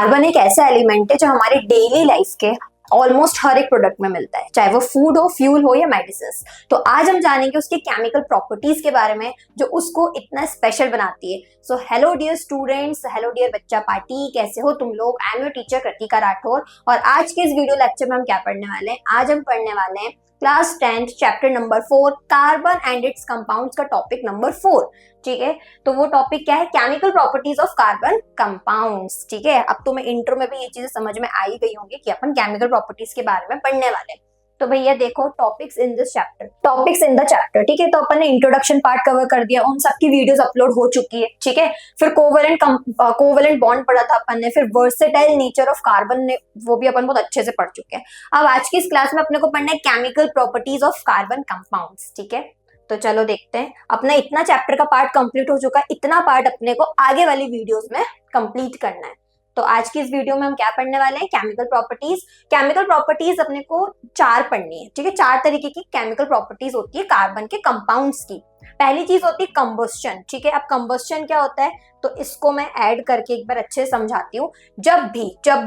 Carbon एक ऐसा element है जो हमारे डेली लाइफ के ऑलमोस्ट हर एक प्रोडक्ट में मिलता है, चाहे वो फूड हो, फ्यूल हो या मेडिसिन। तो आज हम जानेंगे उसके केमिकल प्रॉपर्टीज के बारे में जो उसको इतना स्पेशल बनाती है। So hello dear students, hello dear बच्चा पार्टी, कैसे हो तुम लोग। I am your teacher Kritika Rathore और आज के इस वीडियो लेक्चर में हम क्या पढ़ने वाले हैं। आज हम पढ़ने वाले हैं class 10th chapter number 4 carbon and its compounds का टॉपिक नंबर 4। ठीक है, तो वो टॉपिक क्या है, chemical properties of carbon compounds. ठीक है, अब तो मैं इंट्रो में भी ये चीजें समझ में आई गई होंगी कि अपन केमिकल प्रॉपर्टीज के बारे में पढ़ने वाले हैं। तो भैया देखो, टॉपिक्स इन द चैप्टर। ठीक है, तो अपन ने इंट्रोडक्शन पार्ट कवर कर दिया, उन सबकी वीडियोस अपलोड हो चुकी है। ठीक है, फिर कोवेलेंट बॉन्ड पढ़ा था अपन ने, फिर वर्सेटाइल नेचर ऑफ कार्बन ने, वो भी अपन बहुत अच्छे से पढ़ चुके हैं। अब आज की इस क्लास में अपने को पढ़ना है chemical properties of carbon compounds. ठीक है, तो चलो देखते हैं। अपना इतना चैप्टर का पार्ट कंप्लीट हो चुका है, इतना पार्ट अपने को आगे वाली वीडियोस में कंप्लीट करना है। तो आज की इस वीडियो में हम क्या पढ़ने वाले हैं, केमिकल प्रॉपर्टीज। केमिकल प्रॉपर्टीज अपने को 4 पढ़नी है। ठीक है, 4 तरीके की केमिकल प्रॉपर्टीज होती है कार्बन के कंपाउंड्स की। पहली चीज होती है कंबस्शन। ठीक है, अब कंबस्शन क्या होता है तो इसको मैं ऐड करके एक बार अच्छे से समझाती हूँ। जब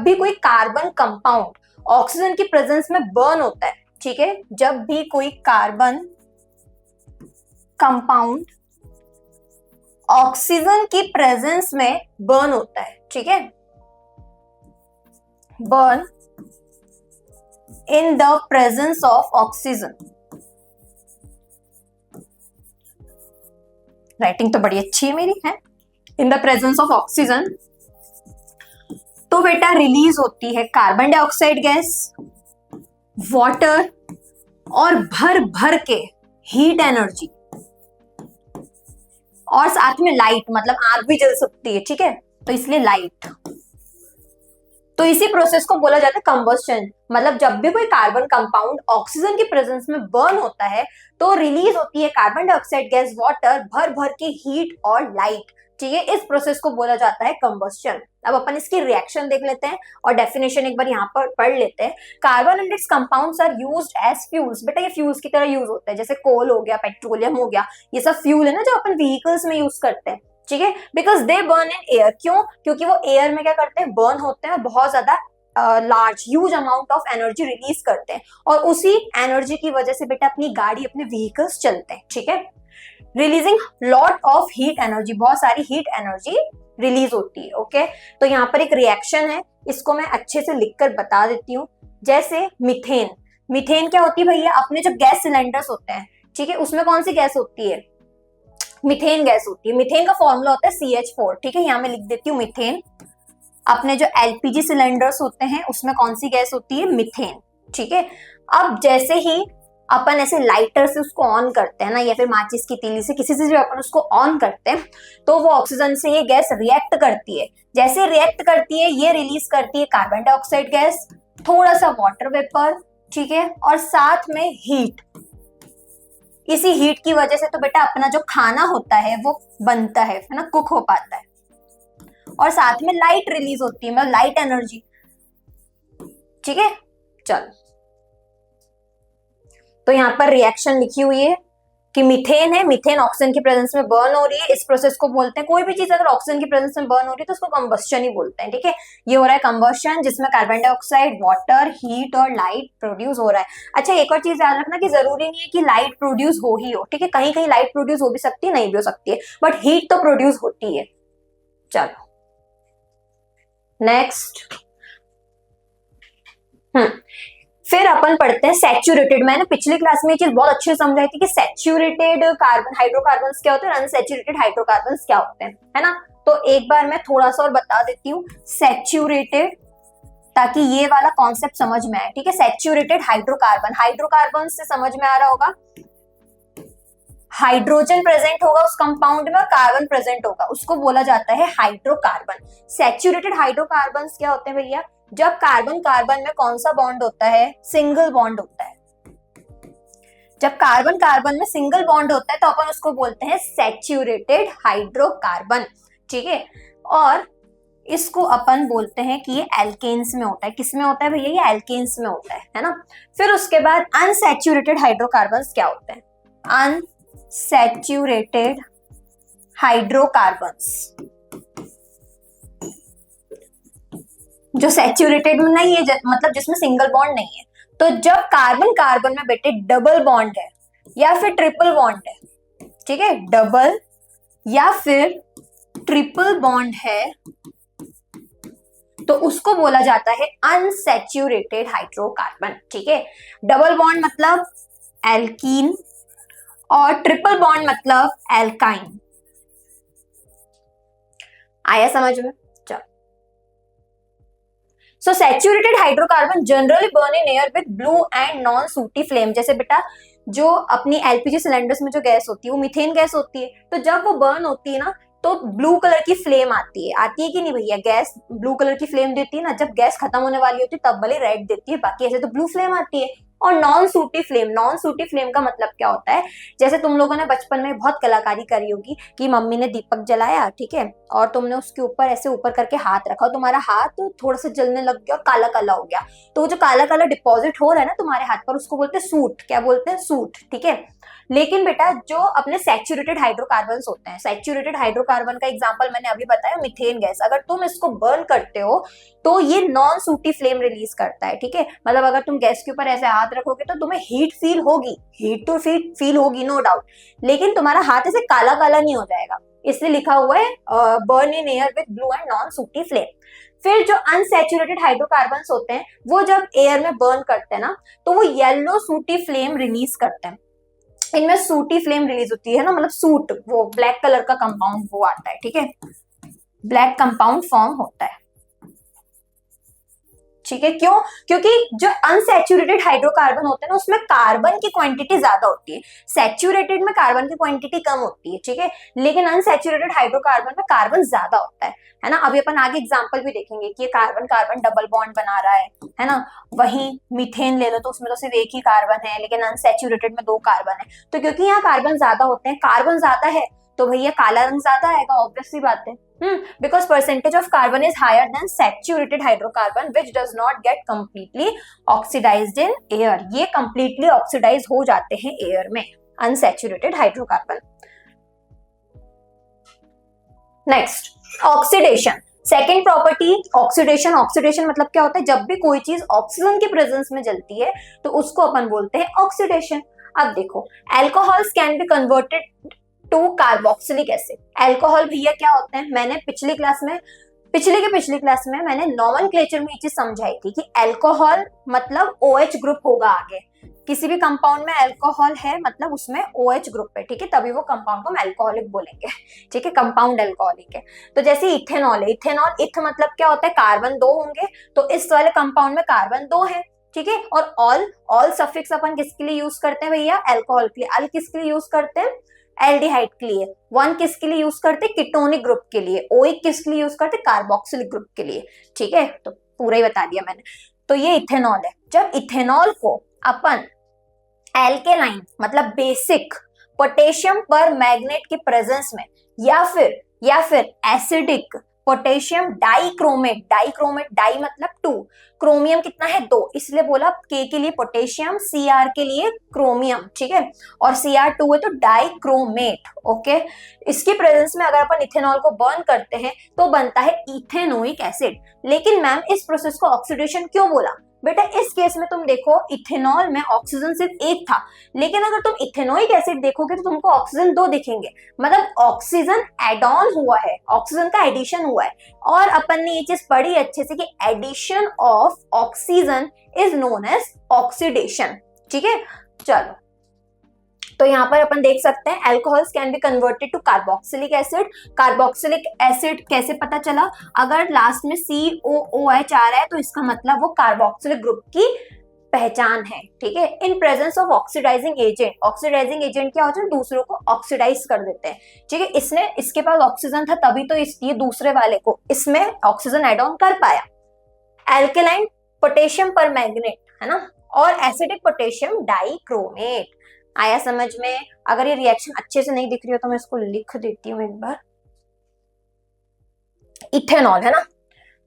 भी कोई कार्बन कंपाउंड ऑक्सीजन की प्रेजेंस में बर्न होता है, ठीक है, जब भी कोई कार्बन कंपाउंड ऑक्सीजन की प्रेजेंस में बर्न होता है, ठीक है, burn in the presence of oxygen. Writing तो बड़ी अच्छी है मेरी, है, इन द प्रेजेंस ऑफ ऑक्सीजन, तो बेटा रिलीज होती है कार्बन डाइऑक्साइड गैस, वाटर और भर भर के हीट एनर्जी और साथ में लाइट, मतलब आग भी जल सकती है। ठीक है, तो इसलिए लाइट। तो इसी प्रोसेस को बोला जाता है कंबस्शन। मतलब जब भी कोई कार्बन कंपाउंड ऑक्सीजन की प्रेजेंस में बर्न होता है तो रिलीज होती है कार्बन डाइऑक्साइड गैस, वाटर, भर भर के हीट और लाइट। ठीक है, इस प्रोसेस को बोला जाता है कंबस्शन। अब अपन इसकी रिएक्शन देख लेते हैं और डेफिनेशन एक बार यहाँ पर पढ़ लेते हैं। Carbon and its compounds are used as fuels. बेटा ये फ्यूल्स की तरह यूज होता है, जैसे कोल हो गया, पेट्रोलियम हो गया, ये सब फ्यूल है ना जो अपन व्हीकल्स में यूज करते हैं। ठीक है, because they burn in air. क्यों? क्योंकि वो एयर में क्या करते हैं, बर्न होते हैं, बहुत ज्यादा large huge amount of energy release करते हैं और उसी एनर्जी की वजह से बेटा अपनी गाड़ी, अपने व्हीकल्स चलते हैं। ठीक है, releasing lot of heat energy, बहुत सारी हीट एनर्जी रिलीज होती है। ओके, तो यहाँ पर एक रिएक्शन है, इसको मैं अच्छे से लिखकर बता देती हूँ। जैसे मीथेन। मीथेन क्या होती है भैया, अपने जो गैस सिलेंडर्स होते हैं, ठीक है, उसमें कौन सी गैस होती है, मीथेन गैस होती है। मीथेन का फॉर्मूला होता है CH4। ठीक है, यहाँ मैं लिख देती हूँ मीथेन। अपने जो LPG सिलेंडर्स होते हैं उसमें कौन सी गैस होती है, मीथेन। ठीक है, अब जैसे ही अपन ऐसे लाइटर से उसको ऑन करते हैं ना, या फिर माचिस की तीली से, किसी से जो अपन उसको ऑन करते हैं, तो वो ऑक्सीजन से ये गैस रिएक्ट करती है। जैसे रिएक्ट करती है, ये रिलीज करती है कार्बन डाइऑक्साइड गैस, थोड़ा सा वाटर वेपर, ठीक है, और साथ में हीट। इसी हीट की वजह से तो बेटा अपना जो खाना होता है वो बनता है ना, कुक हो पाता है, और साथ में लाइट रिलीज होती है, मतलब लाइट एनर्जी। ठीक है, चलो, तो यहाँ पर रिएक्शन लिखी हुई है कि मीथेन है, मीथेन ऑक्सीजन की प्रेजेंस में बर्न हो रही है। इस प्रोसेस को बोलते हैं, कोई भी चीज अगर ऑक्सीजन की प्रेजेंस में बर्न हो रही है तो उसको कंबस्शन ही बोलते हैं। ठीक है, ये हो रहा है कंबस्शन, जिसमें कार्बन डाइऑक्साइड, वाटर, हीट और लाइट प्रोड्यूस हो रहा है। अच्छा, एक और चीज याद रखना कि जरूरी नहीं है कि लाइट प्रोड्यूस हो ही हो। ठीक है, कहीं कहीं लाइट प्रोड्यूस हो भी सकती है, नहीं भी हो सकती है, बट हीट तो प्रोड्यूस होती है। चलो नेक्स्ट, फिर अपन पढ़ते हैं सैचुरेटेड। मैंने पिछली क्लास में ये चीज बहुत अच्छे से समझाई थी कि सैचुरेटेड कार्बन हाइड्रोकार्बन्स क्या होते हैं, अनसैचुरेटेड हाइड्रोकार्बन्स क्या होते हैं, है ना। तो एक बार मैं थोड़ा सा और बता देती हूँ सैचुरेटेड, ताकि ये वाला कॉन्सेप्ट समझ में आए। ठीक है, सैचुरेटेड हाइड्रोकार्बन, हाइड्रोकार्बन से समझ में आ रहा होगा, हाइड्रोजन प्रेजेंट होगा उस कंपाउंड में और कार्बन प्रेजेंट होगा, उसको बोला जाता है हाइड्रोकार्बन। सैचुरेटेड हाइड्रोकार्बन्स क्या होते हैं भैया, जब कार्बन कार्बन में कौन सा बॉन्ड होता है, सिंगल बॉन्ड होता है। जब कार्बन कार्बन में सिंगल बॉन्ड होता है तो अपन उसको बोलते हैं सैचुरेटेड हाइड्रोकार्बन। ठीक है, और इसको अपन बोलते हैं कि ये एल्केन्स में होता है। किस में होता है भैया, ये एल्केन्स में होता है ना। फिर उसके बाद अनसैचुरेटेड हाइड्रोकार्बन्स क्या होते हैं, जो सैचुरेटेड में नहीं है, मतलब जिसमें सिंगल बॉन्ड नहीं है। तो जब कार्बन कार्बन में बेटे डबल बॉन्ड है या फिर ट्रिपल बॉन्ड है, ठीक है, डबल या फिर ट्रिपल बॉन्ड है, तो उसको बोला जाता है अनसैचुरेटेड हाइड्रोकार्बन। ठीक है, डबल बॉन्ड मतलब एल्कीन और ट्रिपल बॉन्ड मतलब एल्काइन। आया समझ में? चलो, सो saturated hydrocarbon generally burn in air with blue and non सूटी फ्लेम। जैसे बेटा जो अपनी एलपीजी सिलेंडर्स में जो गैस होती है वो मीथेन गैस होती है, तो जब वो बर्न होती है ना तो ब्लू कलर की फ्लेम आती है कि नहीं भैया? गैस ब्लू कलर की फ्लेम देती है ना, जब गैस खत्म होने वाली होती है तब भले रेड देती है, बाकी ऐसे तो ब्लू फ्लेम आती है। और नॉन सूटी फ्लेम का मतलब क्या होता है? जैसे तुम लोगों ने बचपन में बहुत कलाकारी करी होगी कि मम्मी ने दीपक जलाया, ठीक है, और तुमने उसके ऊपर ऐसे ऊपर करके हाथ रखा, तुम्हारा हाथ तो थोड़ा सा जलने लग गया, काला काला हो गया, तो वो जो काला काला डिपॉजिट हो रहा है ना तुम्हारे हाथ पर, उसको बोलते हैं सूट। क्या बोलते हैं? सूट। ठीक है, लेकिन बेटा जो अपने सैचुरेटेड हाइड्रोकार्बन होते हैं, सैचुरेटेड हाइड्रोकार्बन का एग्जांपल मैंने अभी बताया मीथेन गैस, अगर तुम इसको बर्न करते हो तो ये नॉन सूटी फ्लेम रिलीज करता है। ठीक है, मतलब अगर तुम गैस के ऊपर ऐसे हाथ रखोगे तो तुम्हें हीट फील होगी, हीट तो फील होगी नो डाउट, लेकिन तुम्हारा हाथ ऐसे काला काला नहीं हो जाएगा, इसलिए लिखा हुआ है burn in air with blue and non सूटी फ्लेम। फिर जो अनसैचुरेटेड हाइड्रोकार्बन्स होते हैं वो जब एयर में बर्न करते हैं ना तो वो येलो सूटी फ्लेम रिलीज करते हैं। इनमें सूटी फ्लेम रिलीज होती है ना, मतलब सूट वो ब्लैक कलर का कंपाउंड वो आता है। ठीक है, ब्लैक कंपाउंड फॉर्म होता है। ठीक है, क्यों? क्योंकि जो अनसैचुरेटेड हाइड्रोकार्बन होते हैं ना उसमें कार्बन की क्वांटिटी ज्यादा होती है, सैचुरेटेड में कार्बन की क्वांटिटी कम होती है। ठीक है, लेकिन अनसैचुरेटेड हाइड्रोकार्बन में कार्बन ज्यादा होता है ना। अभी अपन आगे एग्जांपल भी देखेंगे कि ये कार्बन कार्बन डबल बॉन्ड बना रहा है ना। वहीं मीथेन ले लो तो उसमें तो सिर्फ एक ही कार्बन है, लेकिन अनसैचुरेटेड में 2 कार्बन है। तो क्योंकि यहाँ कार्बन ज्यादा होते हैं, कार्बन ज्यादा है तो भैया काला रंग ज्यादा आएगा, ऑब्वियस सी बात है। because percentage of carbon is higher than saturated hydrocarbon which does not get completely oxidized in air। ये completely oxidize हो जाते हैं air में unsaturated hydrocarbon। next oxidation, second property oxidation. Oxidation मतलब क्या होता है? जब भी कोई चीज ऑक्सीजन के प्रेजेंस में जलती है तो उसको अपन बोलते हैं ऑक्सीडेशन। अब देखो, alcohols can be converted to carboxylic acid. Alcohol भैया क्या होते हैं? मैंने पिछली क्लास में मैंने नॉमेनक्लेचर में ये चीज समझाई थी कि एल्कोहल मतलब OH ग्रुप होगा आगे, किसी भी कंपाउंड में अल्कोहल है मतलब उसमें OH ग्रुप है। ठीक है, तभी वो कंपाउंड को हम अल्कोहलिक बोलेंगे। ठीक है, कंपाउंड अल्कोहलिक है। तो जैसे इथेनॉल है, इथेनॉल इथ मतलब क्या होता है? कार्बन 2 होंगे, तो इस वाले कंपाउंड में कार्बन 2 है। ठीक है, और ऑल सफिक्स अपन किसके लिए यूज करते हैं भैया? अल्कोहल के लिए। अल किसके लिए यूज करते हैं? एल्डिहाइड के लिए। 1 किसके लिए यूज करते? कीटोनिक ग्रुप के लिए। OH किसके लिए यूज करते? कार्बोक्सिलिक ग्रुप के लिए। ठीक है, तो पूरा ही बता दिया मैंने। तो ये इथेनॉल है। जब इथेनॉल को अपन एल्केलाइन मतलब बेसिक पोटेशियम पर मैग्नेट के प्रेजेंस में या फिर एसिडिक पोटेशियम डाइक्रोमेट, डाई मतलब 2, क्रोमियम कितना है? 2, इसलिए बोला के लिए पोटेशियम, Cr के लिए क्रोमियम। ठीक है, और Cr2 है तो डाइक्रोमेट। ओके, इसकी प्रेजेंस में अगर अपन इथेनॉल को बर्न करते हैं तो बनता है इथेनोइक एसिड। लेकिन मैम इस प्रोसेस को ऑक्सीडेशन क्यों बोला? बेटा इस केस में तुम देखो इथेनॉल में ऑक्सीजन सिर्फ 1 था, लेकिन अगर तुम इथेनोइक एसिड देखोगे तो तुमको ऑक्सीजन 2 दिखेंगे, मतलब ऑक्सीजन एड ऑन हुआ है, ऑक्सीजन का एडिशन हुआ है। और अपन ने ये चीज पढ़ी अच्छे से कि addition of oxygen is known as oxidation. ठीक है, चलो, तो यहाँ पर अपन देख सकते हैं alcohols can be converted to carboxylic acid. Carboxylic acid कैसे पता चला? अगर लास्ट में COOH आ रहा है तो इसका मतलब वो कार्बोक्सिलिक ग्रुप की पहचान है। ठीक है, in presence of oxidising agent. Oxidising agent क्या होता है? दूसरों को ऑक्सीडाइज कर देते हैं। ठीक है, इसके पास ऑक्सीजन था तभी तो ये दूसरे वाले को इसमें ऑक्सीजन एड ऑन कर पाया। एल्केलाइन पोटेशियम पर मैग्नेट है ना, और एसिडिक पोटेशियम डाइक्रोमेट। आया समझ में? अगर ये रिएक्शन अच्छे से नहीं दिख रही हो तो मैं इसको लिख देती हूँ एक बार। इथेनॉल है ना,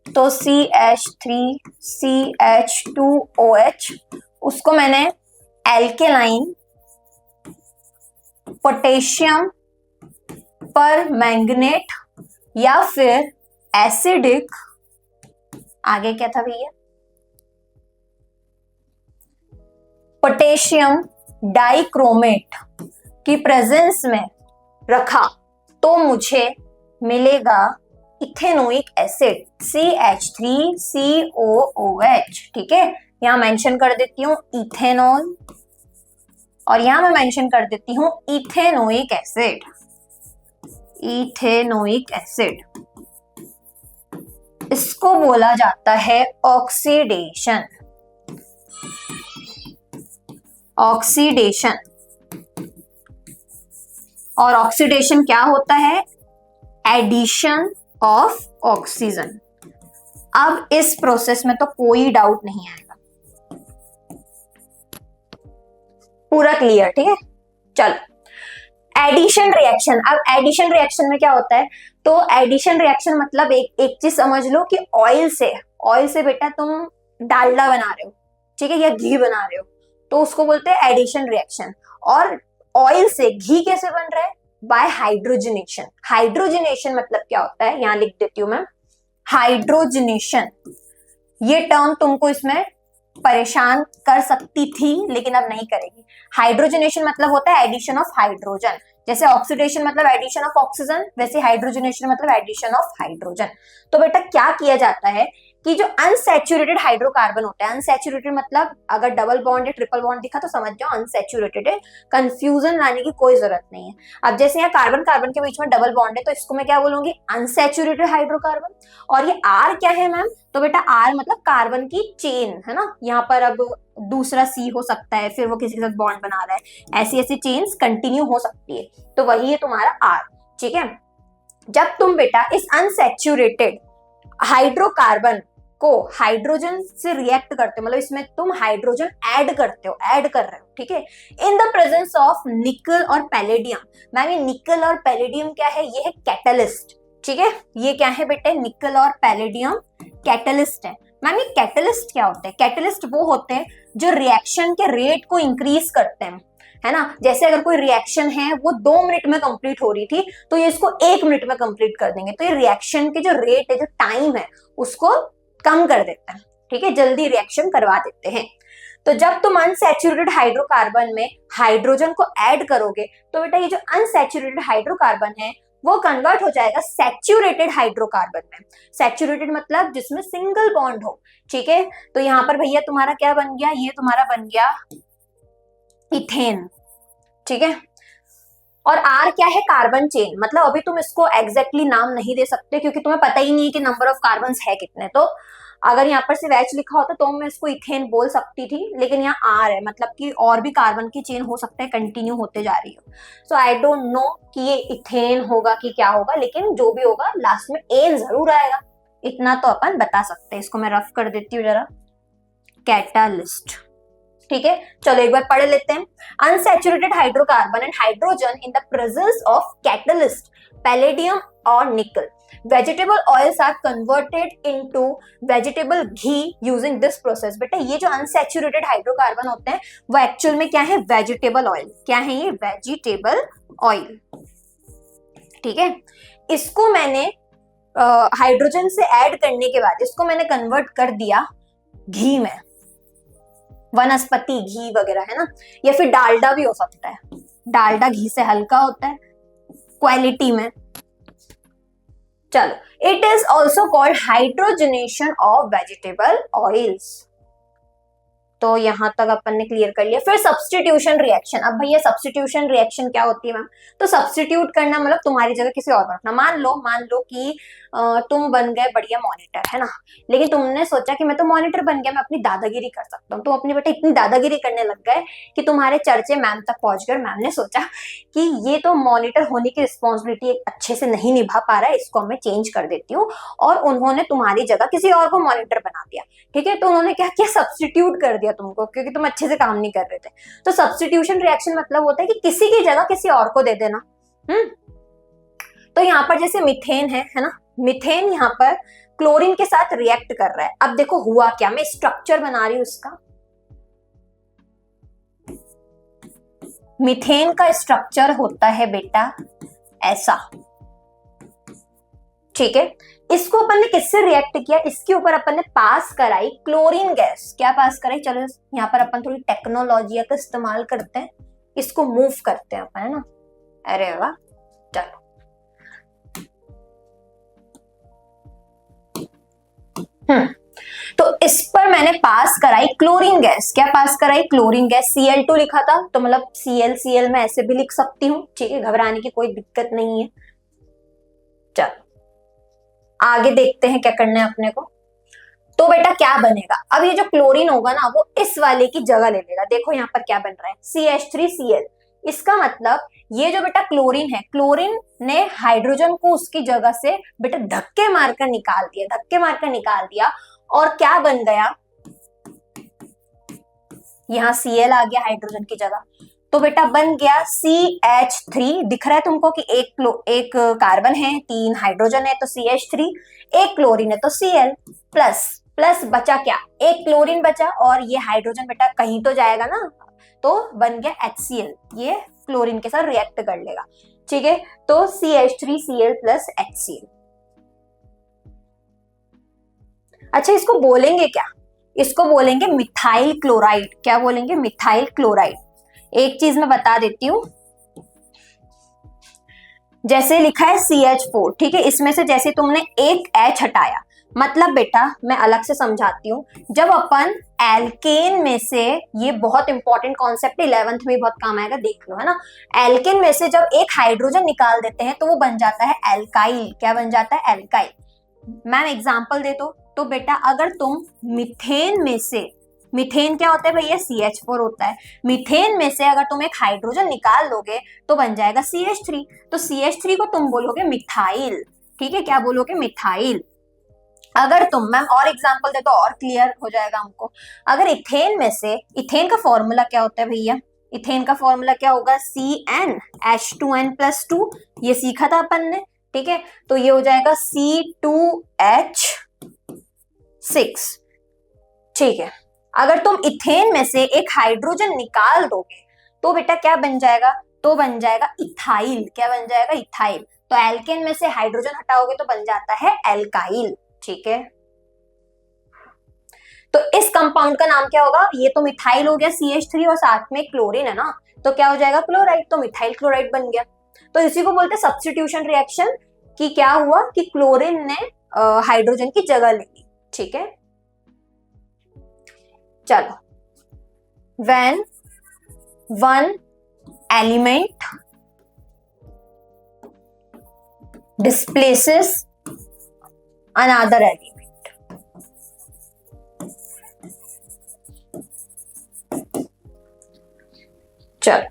तो CH3CH2OH, उसको मैंने एल्केलाइन पोटेशियम पर मैंगनेट या फिर एसिडिक आगे क्या था भैया, पोटेशियम डाइक्रोमेट की प्रेजेंस में रखा तो मुझे मिलेगा इथेनोइक एसिड CH3COOH। ठीक है, यहां मेंशन कर देती हूं इथेनॉल और यहां मैं मेंशन कर देती हूं इथेनोइक एसिड। इथेनोइक एसिड, इसको बोला जाता है ऑक्सीडेशन। ऑक्सीडेशन, और ऑक्सीडेशन क्या होता है, एडिशन ऑफ ऑक्सीजन। अब इस प्रोसेस में तो कोई डाउट नहीं आएगा, पूरा क्लियर। ठीक है, चलो एडिशन रिएक्शन। अब एडिशन रिएक्शन में क्या होता है, तो एडिशन रिएक्शन मतलब एक चीज समझ लो कि ऑयल से बेटा तुम डालडा बना रहे हो, ठीक है, या घी बना रहे हो, तो उसको बोलते हैं एडिशन रिएक्शन। और ऑयल से घी कैसे बन रहा है, बाय हाइड्रोजनेशन। हाइड्रोजनेशन मतलब क्या होता है, यहां लिख देती हूं मैं, हाइड्रोजनेशन। ये टर्म तुमको इसमें परेशान कर सकती थी लेकिन अब नहीं करेगी। हाइड्रोजनेशन मतलब होता है एडिशन ऑफ हाइड्रोजन। जैसे ऑक्सीडेशन मतलब एडिशन ऑफ ऑक्सीजन, वैसे हाइड्रोजनेशन मतलब एडिशन ऑफ हाइड्रोजन। तो बेटा क्या किया जाता है कि जो अनसैचुरेटेड हाइड्रोकार्बन होता है, अनसैचुरेटेड मतलब अगर डबल बॉन्ड या ट्रिपल बॉन्ड दिखा तो समझ जाओ अनसैचुरेटेड है, कंफ्यूजन लाने की कोई जरूरत नहीं है। अब जैसे यहाँ कार्बन कार्बन के बीच में डबल बॉन्ड है तो इसको मैं क्या बोलूंगी, अनसैचुरेटेड हाइड्रोकार्बन। और ये आर क्या है मैम, तो बेटा आर मतलब कार्बन की चेन है ना, यहाँ पर अब दूसरा सी हो सकता है, फिर वो किसी के साथ बॉन्ड बना रहा है, ऐसी ऐसी चेन्स कंटिन्यू हो सकती है, तो वही है तुम्हारा आर। ठीक है, जब तुम बेटा इस अनसैचुरेटेड हाइड्रोकार्बन को हाइड्रोजन से रिएक्ट करते हो, मतलब इसमें तुम हाइड्रोजन ऐड करते हो, ऐड कर रहे हो, ठीक है, इन द प्रेजेंस ऑफ निकल और पैलेडियम। मैम ये निकल और पैलेडियम क्या है, ये है कैटलिस्ट। ठीक है, ये क्या है बेटे, निकल और पैलेडियम कैटलिस्ट है। मैम ये कैटलिस्ट क्या होते हैं, कैटलिस्ट वो होते हैं जो रिएक्शन के रेट को इंक्रीज करते हैं, है ना। जैसे अगर कोई रिएक्शन है वो 2 मिनट में कंप्लीट हो रही थी तो ये इसको 1 मिनट में कंप्लीट कर देंगे, तो ये रिएक्शन के जो रेट है, जो टाइम है, उसको कम कर देते हैं। ठीक है, जल्दी रिएक्शन करवा देते हैं। तो जब तुम अनसैचुरेटेड हाइड्रोकार्बन में हाइड्रोजन को ऐड करोगे तो बेटा ये जो अनसैचुरेटेड हाइड्रोकार्बन है वो कन्वर्ट हो जाएगा सैचुरेटेड हाइड्रोकार्बन में। सैचुरेटेड मतलब जिसमें सिंगल बॉन्ड हो। ठीक है, तो यहां पर भैया तुम्हारा क्या बन गया, ये तुम्हारा बन गया इथेन। ठीक है, और आर क्या है, कार्बन चेन। मतलब अभी तुम इसको एग्जैक्टली नाम नहीं दे सकते क्योंकि तुम्हें पता ही नहीं है कि नंबर ऑफ कार्बन है कितने। तो अगर यहाँ पर सिर्फ एच लिखा होता तो मैं इसको इथेन बोल सकती थी, लेकिन यहाँ आर है, मतलब कि और भी कार्बन की चेन हो सकता है कंटिन्यू होते जा रही हो। सो आई डोंट नो कि ये इथेन होगा कि क्या होगा, लेकिन जो भी होगा लास्ट में एन जरूर आएगा, इतना तो अपन बता सकते हैं। इसको मैं रफ कर देती हूँ जरा, कैटालिस्ट। ठीक है, चलो एक बार पढ़ लेते हैं। Unsaturated hydrocarbon and hydrogen in the presence of catalyst palladium और nickel, vegetable oils are converted into vegetable ghee using this process. बेटा ये जो अनसैचुरेटेड हाइड्रोकार्बन होते हैं वो एक्चुअल में क्या है, वेजिटेबल ऑयल। क्या है ये, वेजिटेबल ऑयल। ठीक है, इसको मैंने हाइड्रोजन से ऐड करने के बाद इसको मैंने कन्वर्ट कर दिया घी में, वनस्पति घी वगैरह, है ना, या फिर डालडा भी हो सकता है। डालडा घी से हल्का होता है क्वालिटी में। चलो, it is also called hydrogenation of vegetable oils. तो यहां तक अपन ने क्लियर कर लिया। फिर सब्स्टिट्यूशन रिएक्शन। अब भैया सब्स्टिट्यूशन रिएक्शन क्या होती है मैम, तो सब्स्टिट्यूट करना मतलब तुम्हारी जगह किसी और को रखना। मान लो कि तुम बन गए बढ़िया मॉनिटर, है ना, लेकिन तुमने सोचा कि मैं तो मॉनिटर बन गया, मैं अपनी दादागिरी कर सकता हूँ। तुम अपनी बेटा इतनी दादागिरी करने लग गए कि तुम्हारे चर्चे मैम तक पहुंच गए। मैम ने सोचा कि ये तो मॉनिटर होने की रिस्पॉन्सिबिलिटी अच्छे से नहीं निभा पा रहा है, इसको मैं चेंज कर देती हूँ, और उन्होंने तुम्हारी जगह किसी और को मॉनिटर बना दिया। ठीक है, तो उन्होंने क्या किया, सब्स्टिट्यूट कर दिया तुमको, क्योंकि तुम अच्छे से काम नहीं कर रहे थे। तो सब्स्टिट्यूशन रिएक्शन मतलब होता है कि किसी की जगह किसी और को दे देना। तो यहाँ पर जैसे मीथेन है ना, मीथेन यहाँ पर क्लोरीन के साथ रिएक्ट कर रहा है। अब देखो हुआ क्या, मैं स्ट्रक्चर बना रही हूं इसका। मीथेन का स्ट्रक्चर होता है बेटा ऐसा। ठीक है, इसको अपन ने किससे रिएक्ट किया, इसके ऊपर अपन ने पास कराई क्लोरीन गैस। क्या पास कराई, चलो यहाँ पर अपन थोड़ी टेक्नोलॉजी का इस्तेमाल करते हैं, इसको मूव करते हैं अपन, है ना। अरे वाह, चलो तो इस पर मैंने पास कराई क्लोरीन गैस। क्या पास कराई, क्लोरीन गैस। Cl2 लिखा था तो मतलब Cl मैं ऐसे भी लिख सकती हूँ, ठीक है, घबराने की कोई दिक्कत नहीं है। चलो आगे देखते हैं क्या करना है अपने को। तो बेटा क्या बनेगा, अब ये जो क्लोरीन होगा ना वो इस वाले की जगह ले लेगा। देखो यहाँ पर क्या बन रहा है, CH3Cl। इसका मतलब ये जो बेटा क्लोरीन है, क्लोरीन ने हाइड्रोजन को उसकी जगह से बेटा धक्के मारकर निकाल दिया, धक्के मारकर निकाल दिया। और क्या बन गया, यहाँ Cl आ गया हाइड्रोजन की जगह, तो बेटा बन गया CH3। दिख रहा है तुमको कि एक कार्बन है, 3 हाइड्रोजन है तो CH3, एक क्लोरीन है तो Cl, प्लस प्लस बचा क्या, एक क्लोरीन बचा और ये हाइड्रोजन बेटा कहीं तो जाएगा ना, तो बन गया HCl। ये क्लोरीन के साथ रिएक्ट कर लेगा, ठीक है, तो CH3Cl प्लस HCl। अच्छा इसको बोलेंगे क्या, इसको बोलेंगे मिथाइल क्लोराइड। क्या बोलेंगे, मिथाइल क्लोराइड। एक चीज मैं बता देती हूं, जैसे लिखा है CH4, ठीक है, इसमें से जैसे तुमने एक H हटाया, मतलब बेटा मैं अलग से समझाती हूँ, जब अपन एल्केन में से, ये बहुत इंपॉर्टेंट कॉन्सेप्ट 11th में बहुत काम आएगा, देख लो, है ना। एल्केन में से जब एक हाइड्रोजन निकाल देते हैं तो वो बन जाता है एल्काइल। क्या बन जाता है, एल्काइल। मैम एग्जाम्पल दे दो, तो बेटा अगर तुम मीथेन में से, मीथेन क्या होता है भैया, CH4 होता है, मीथेन में से अगर तुम एक हाइड्रोजन निकाल लोगे तो बन जाएगा CH3, तो CH3 को तुम बोलोगे मिथाइल, ठीक है, क्या बोलोगे, मिथाइल। अगर तुम, मैम और एग्जांपल दे तो और क्लियर हो जाएगा हमको। अगर इथेन में से, इथेन का फॉर्मूला क्या होता है भैया, इथेन का फॉर्मूला क्या होगा, CnH2n+2, ये सीखा था अपन ने, ठीक है, तो ये हो जाएगा C2H6, ठीक है। अगर तुम इथेन में से एक हाइड्रोजन निकाल दोगे तो बेटा क्या बन जाएगा, तो बन जाएगा इथाइल। क्या बन जाएगा, इथाइल। तो एल्केन में से हाइड्रोजन हटाओगे तो बन जाता है एल्काइल, ठीक है। तो इस कंपाउंड का नाम क्या होगा, ये तो मिथाइल हो गया CH3 और साथ में क्लोरीन है ना, तो क्या हो जाएगा, क्लोराइड, तो मिथाइल क्लोराइड बन गया। तो इसी को बोलते हैं सब्स्टिट्यूशन रिएक्शन, कि क्या हुआ कि क्लोरीन ने हाइड्रोजन की जगह ले ली, ठीक है। चलो, when one element displaces another element, चलो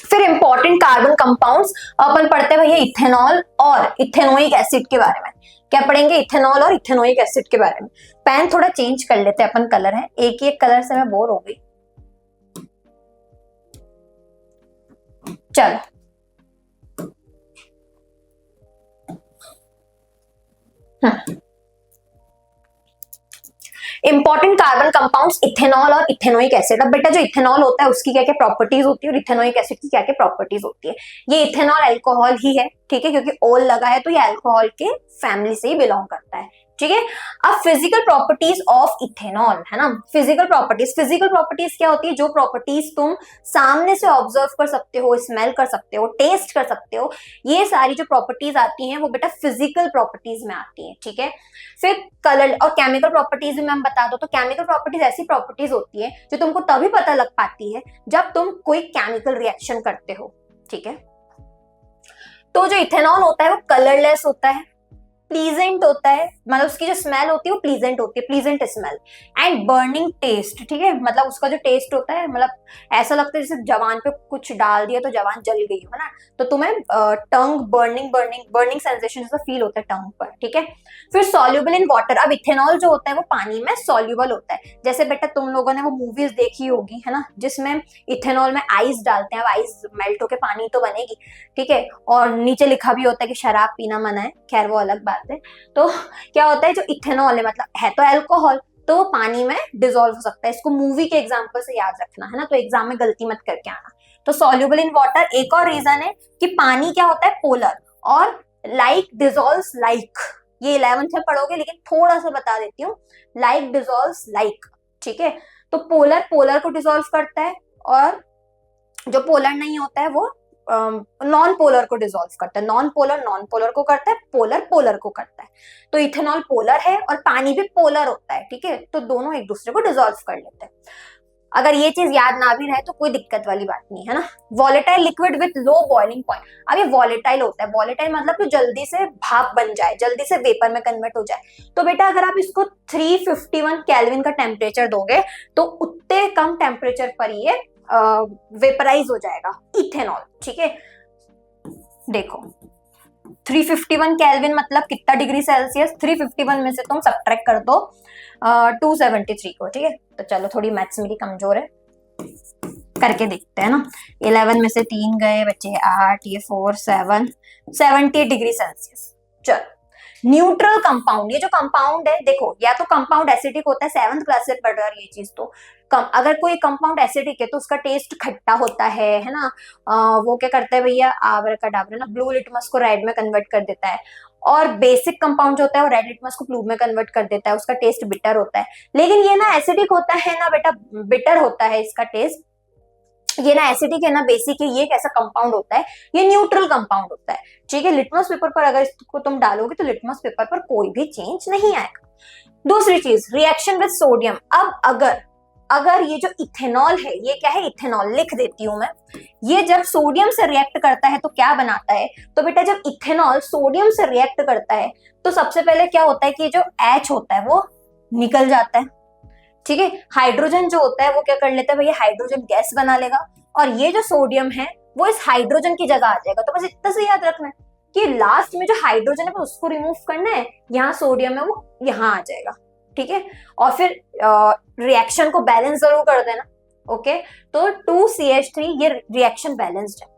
फिर इंपॉर्टेंट कार्बन कंपाउंड्स अपन पढ़ते हैं भैया इथेनॉल और इथेनोइक एसिड के बारे में। क्या पढ़ेंगे, इथेनॉल और इथेनोइक एसिड के बारे में। पेन थोड़ा चेंज कर लेते हैं अपन, कलर है, एक ही एक कलर से मैं बोर हो गई। चलो इंपॉर्टेंट कार्बन कंपाउंड्स इथेनॉल और इथेनोइक एसिड। अब बेटा जो इथेनॉल होता है उसकी क्या क्या प्रॉपर्टीज होती है और इथेनोइक एसिड की क्या क्या प्रॉपर्टीज होती है। ये इथेनॉल अल्कोहल ही है, ठीक है, क्योंकि ओल लगा है तो ये अल्कोहल के फैमिली से ही बिलोंग करता है, ठीक है। अब फिजिकल प्रॉपर्टीज ऑफ इथेनॉल, है ना, फिजिकल प्रॉपर्टीज क्या होती है, जो प्रॉपर्टीज तुम सामने से ऑब्जर्व कर सकते हो, स्मेल कर सकते हो, टेस्ट कर सकते हो, ये सारी जो प्रॉपर्टीज आती हैं वो बेटा फिजिकल प्रॉपर्टीज में आती हैं, ठीक है। फिर कलर और केमिकल प्रॉपर्टीज भी मैं बता दो, तो केमिकल प्रॉपर्टीज ऐसी प्रॉपर्टीज होती है जो तुमको तभी पता लग पाती है जब तुम कोई केमिकल रिएक्शन करते हो, ठीक है। तो जो इथेनॉल होता है वो कलरलेस होता है, प्लीजेंट होता है, मतलब उसकी जो स्मेल होती है वो प्लीजेंट होती है, pleasant smell, and burning taste, ठीक है, मतलब उसका जो टेस्ट होता है मतलब ऐसा लगता है जैसे जवान पे कुछ डाल दिया तो जवान जल गई हो ना, तो तुम्हें टंग बर्निंग सेंसेशन जैसा फील होता है टंग पर, ठीक है। फिर सॉल्युबल इन वाटर। अब इथेनॉल जो होता है वो पानी में सॉल्युबल होता है, जैसे बेटा तुम लोगों ने वो मूवीज देखी होगी, है ना, जिसमें इथेनॉल में आइस डालते हैं, अब आइस मेल्ट होके पानी तो बनेगी, ठीक है, और नीचे लिखा भी होता है कि शराब पीना मना है, खैर वो अलग बात है। तो क्या होता है, जो इथेनॉल है मतलब है तो अल्कोहल, तो वो पानी में डिसॉल्व हो सकता है, इसको मूवी के एग्जांपल से याद रखना, है ना, तो एग्जाम में गलती मत करके आना। तो सॉल्युबल इन वाटर, एक और रीजन है कि पानी क्या होता है, पोलर, और लाइक डिजोल्व्स लाइक, ये 11th में पढ़ोगे लेकिन थोड़ा सा बता देती हूँ, लाइक डिजोल्व्स लाइक, ठीक है। तो पोलर पोलर को डिजोल्व करता है, और जो पोलर नहीं होता है वो नॉन पोलर को डिसॉल्व करता है, नॉन पोलर नॉन पोलर को करता है, पोलर पोलर को करता है। तो इथेनॉल पोलर है और पानी भी पोलर होता है, ठीक है, तो दोनों एक दूसरे को डिसॉल्व कर लेते हैं। अगर ये चीज याद ना भी रहे तो कोई दिक्कत वाली बात नहीं है ना। Volatile liquid with low boiling point, अब ये वॉलेटाइल होता है, वॉलेटाइल मतलब तो जल्दी से भाप बन जाए, जल्दी से वेपर में कन्वर्ट हो जाए। तो बेटा अगर आप इसको 351 केल्विन का टेम्परेचर दोगे तो उतने कम टेम्परेचर पर ये वेपराइज हो जाएगा इथेनॉल, ठीक है। देखो 351 केल्विन मतलब कितना डिग्री सेल्सियस, 351 में से तुम सब्ट्रैक्ट कर दो 273 को, ठीक है। तो चलो थोड़ी मैथ्स मेरी कमजोर है, करके देखते हैं ना। 11 में से 3 गए, बचे 8, ये 4 7 78 डिग्री सेल्सियस। चलो न्यूट्रल कंपाउंड, ये जो कंपाउंड है देखो, या तो कंपाउंड एसिडिक होता है, 7th क्लास से पढ़ रहा है ये चीज, तो अगर कोई कंपाउंड एसिडिक है तो उसका टेस्ट खट्टा होता है ना। वो क्या करता है भैया, आबराकाडाबरा ना, ब्लू लिटमस को रेड में कन्वर्ट कर देता है। और बेसिक कंपाउंड जो होता है वो रेड लिटमस को ब्लू में कन्वर्ट कर देता है, उसका टेस्ट बिटर होता है। लेकिन ये ना एसिडिक होता है ना बेटा, बिटर होता है इसका टेस्ट। ये ना एसिडिक है ना बेसिक है, ये एक ऐसा कंपाउंड होता है, ये न्यूट्रल कंपाउंड होता है, ठीक है। लिटमस पेपर पर अगर इसको तुम डालोगे तो लिटमस पेपर पर कोई भी चेंज नहीं आएगा। दूसरी चीज, रिएक्शन विद सोडियम। अब अगर ये जो इथेनॉल है, ये क्या है, इथेनॉल लिख देती हूं मैं, ये जब सोडियम से रिएक्ट करता है तो क्या बनाता है, तो बेटा जब इथेनॉल सोडियम से रिएक्ट करता है तो सबसे पहले क्या होता है कि जो H होता है वो निकल जाता है, ठीक है। हाइड्रोजन जो होता है वो क्या कर लेता है भैया, हाइड्रोजन गैस बना लेगा, और ये जो सोडियम है वो इस हाइड्रोजन की जगह आ जाएगा। तो बस इतना से याद रखना है कि लास्ट में जो हाइड्रोजन है उसको रिमूव करना है, यहाँ सोडियम है वो यहाँ आ जाएगा, ठीक है। और फिर रिएक्शन को बैलेंस जरूर कर देना, ओके। तो 2CH3 ये रिएक्शन बैलेंस्ड है।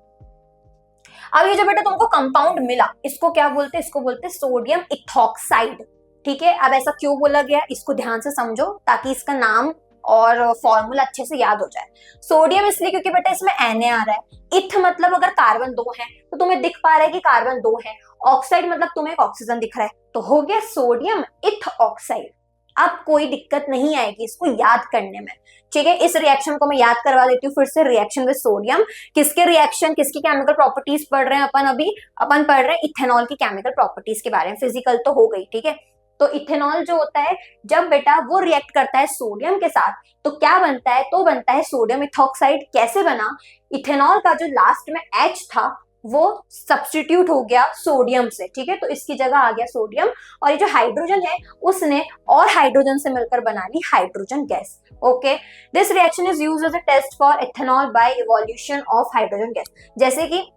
अब ये जो बेटा तुमको कंपाउंड मिला, इसको क्या बोलते हैं, इसको बोलते हैं सोडियम इथॉक्साइड, ठीक है। अब ऐसा क्यों बोला गया, इसको ध्यान से समझो ताकि इसका नाम और फॉर्मूला अच्छे से याद हो जाए। सोडियम इसलिए क्योंकि बेटा इसमें Na आ रहा है। इथ मतलब अगर कार्बन 2 है तो तुम्हें दिख पा रहा है कि कार्बन 2 है, ऑक्साइड मतलब तुम्हें एक ऑक्सीजन दिख रहा है, तो हो गया सोडियम इथ ऑक्साइड। अब कोई दिक्कत नहीं आएगी इसको याद करने में, ठीक है। इस रिएक्शन को मैं याद करवा देती हूँ फिर से, रिएक्शन विद सोडियम। किसके रिएक्शन, किसकी केमिकल प्रॉपर्टीज पढ़ रहे हैं अपन अभी, अपन पढ़ रहे हैं इथेनॉल की केमिकल प्रॉपर्टीज के बारे में, फिजिकल तो हो गई, ठीक है। तो इथेनॉल जो होता है जब बेटा वो रिएक्ट करता है सोडियम के साथ तो क्या बनता है, तो बनता है सोडियम इथॉक्साइड। कैसे बना, इथेनॉल का जो लास्ट में H था वो सब्स्टिट्यूट हो गया सोडियम से, ठीक है। तो इसकी जगह आ गया सोडियम, और ये जो हाइड्रोजन है उसने और हाइड्रोजन से मिलकर बना ली hydrogen gas, okay. This reaction is used as a test for ethanol by evolution of hydrogen gas. जैसे कि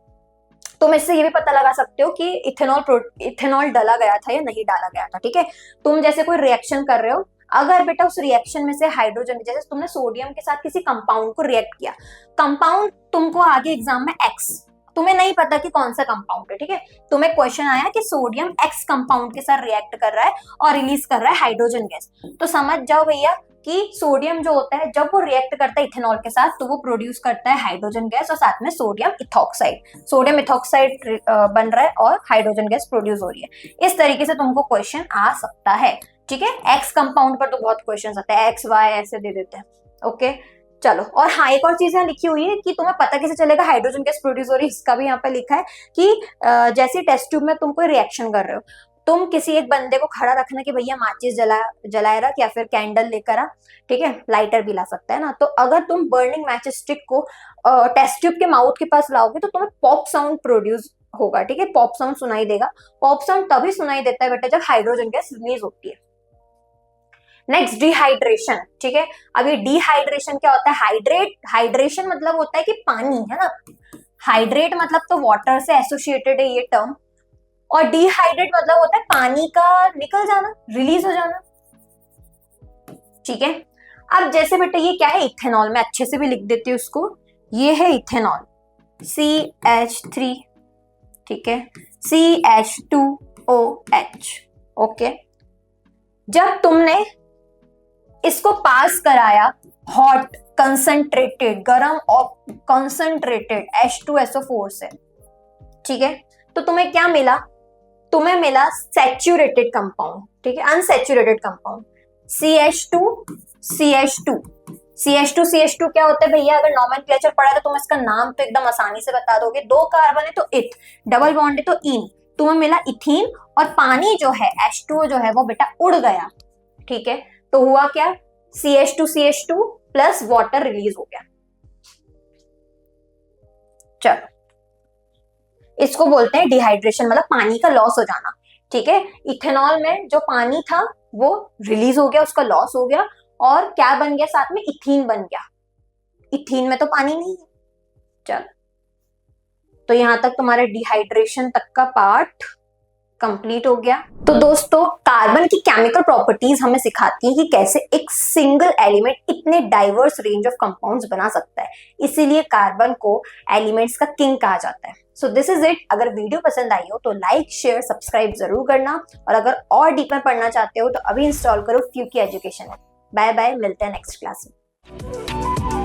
तुम इससे ये भी पता लगा सकते हो कि इथेनॉल डाला गया था या नहीं डाला गया था, ठीक है। तुम जैसे कोई रिएक्शन कर रहे हो, अगर बेटा उस रिएक्शन में से हाइड्रोजन, जैसे तुमने सोडियम के साथ किसी कंपाउंड को रिएक्ट किया, कंपाउंड तुमको आगे एग्जाम में X, तुम्हें नहीं पता कि कौन सा कंपाउंड है, ठीक है। तुम्हें क्वेश्चन आया कि सोडियम X कंपाउंड के साथ रिएक्ट कर रहा है और रिलीज कर रहा है हाइड्रोजन गैस, तो समझ जाओ भैया कि सोडियम जो होता है जब वो रिएक्ट करता है इथेनॉल के साथ तो वो प्रोड्यूस करता है हाइड्रोजन गैस और साथ में सोडियम इथॉक्साइड बन रहा है और हाइड्रोजन गैस प्रोड्यूस हो रही है। इस तरीके से तुमको क्वेश्चन आ सकता है, ठीक है। एक्स कंपाउंड पर तो बहुत क्वेश्चन आते हैं, XY ऐसे दे देते हैं, ओके। चलो, और हाँ एक और चीज यहाँ लिखी हुई है कि तुम्हें पता कैसे चलेगा हाइड्रोजन गैस प्रोड्यूस हो रही है, इसका भी यहाँ पे लिखा है कि जैसे टेस्ट ट्यूब में तुम कोई रिएक्शन कर रहे हो, तुम किसी एक बंदे को खड़ा रखना कि भैया माचिस जलाए रख या फिर कैंडल लेकर आ, ठीक है, लाइटर भी ला सकता है ना। तो अगर तुम बर्निंग मैच स्टिक को टेस्ट ट्यूब के माउथ के पास लाओगे तो तुम्हें पॉप साउंड प्रोड्यूस होगा, ठीक है, पॉप साउंड सुनाई देगा। पॉप साउंड तभी सुनाई देता है बेटा जब हाइड्रोजन गैस रिलीज होती है। नेक्स्ट डिहाइड्रेशन, ठीक है। अभी डिहाइड्रेशन क्या होता है, हाइड्रेशन मतलब होता है कि पानी, है ना, हाइड्रेट मतलब तो वाटर से एसोसिएटेड है ये टर्म, और डिहाइड्रेट मतलब होता है पानी का निकल जाना, रिलीज हो जाना, ठीक है। अब जैसे बेटा ये क्या है, इथेनॉल, मैं अच्छे से भी लिख देती हूँ उसको, ये है इथेनॉल CH3, ठीक है, CH2OH, ओके। जब तुमने इसको पास कराया हॉट कंसंट्रेटेड, गरम और कंसंट्रेटेड H2SO4 से, ठीक है, तो तुम्हें क्या मिला, तुम्हें मिला सैचुरेटेड कंपाउंड, ठीक है, unsaturated compound CH2 CH2 CH2 CH2 क्या होता है भैया? अगर नॉमेनक्लेचर पढ़ा है तो तुम इसका नाम तो एकदम आसानी से बता दोगे। 2 कार्बन है तो इथ, डबल बॉन्ड है तो इन, तुम्हें मिला इथीन, और पानी जो है H2O जो है वो बेटा उड़ गया, ठीक है, तो हुआ क्या? CH2 प्लस वाटर रिलीज हो गया। चलो, इसको बोलते हैं डिहाइड्रेशन, मतलब पानी का लॉस हो जाना, ठीक है। इथेनॉल में जो पानी था वो रिलीज हो गया, उसका लॉस हो गया, और क्या बन गया साथ में? इथीन बन गया। इथीन में तो पानी नहीं है। चलो, तो यहां तक तुम्हारे डिहाइड्रेशन तक का पार्ट कंप्लीट हो गया। तो दोस्तों, कार्बन की केमिकल प्रॉपर्टीज हमें सिखाती है कि कैसे एक सिंगल एलिमेंट इतने डाइवर्स रेंज ऑफ कंपाउंड्स बना सकता है, इसीलिए कार्बन को एलिमेंट्स का किंग कहा जाता है। So this is it. अगर वीडियो पसंद आई हो तो लाइक शेयर सब्सक्राइब जरूर करना, और अगर और डीप में पढ़ना चाहते हो तो अभी इंस्टॉल करो फ्यूकी एजुकेशन। बाय बाय, मिलते हैं नेक्स्ट क्लास में।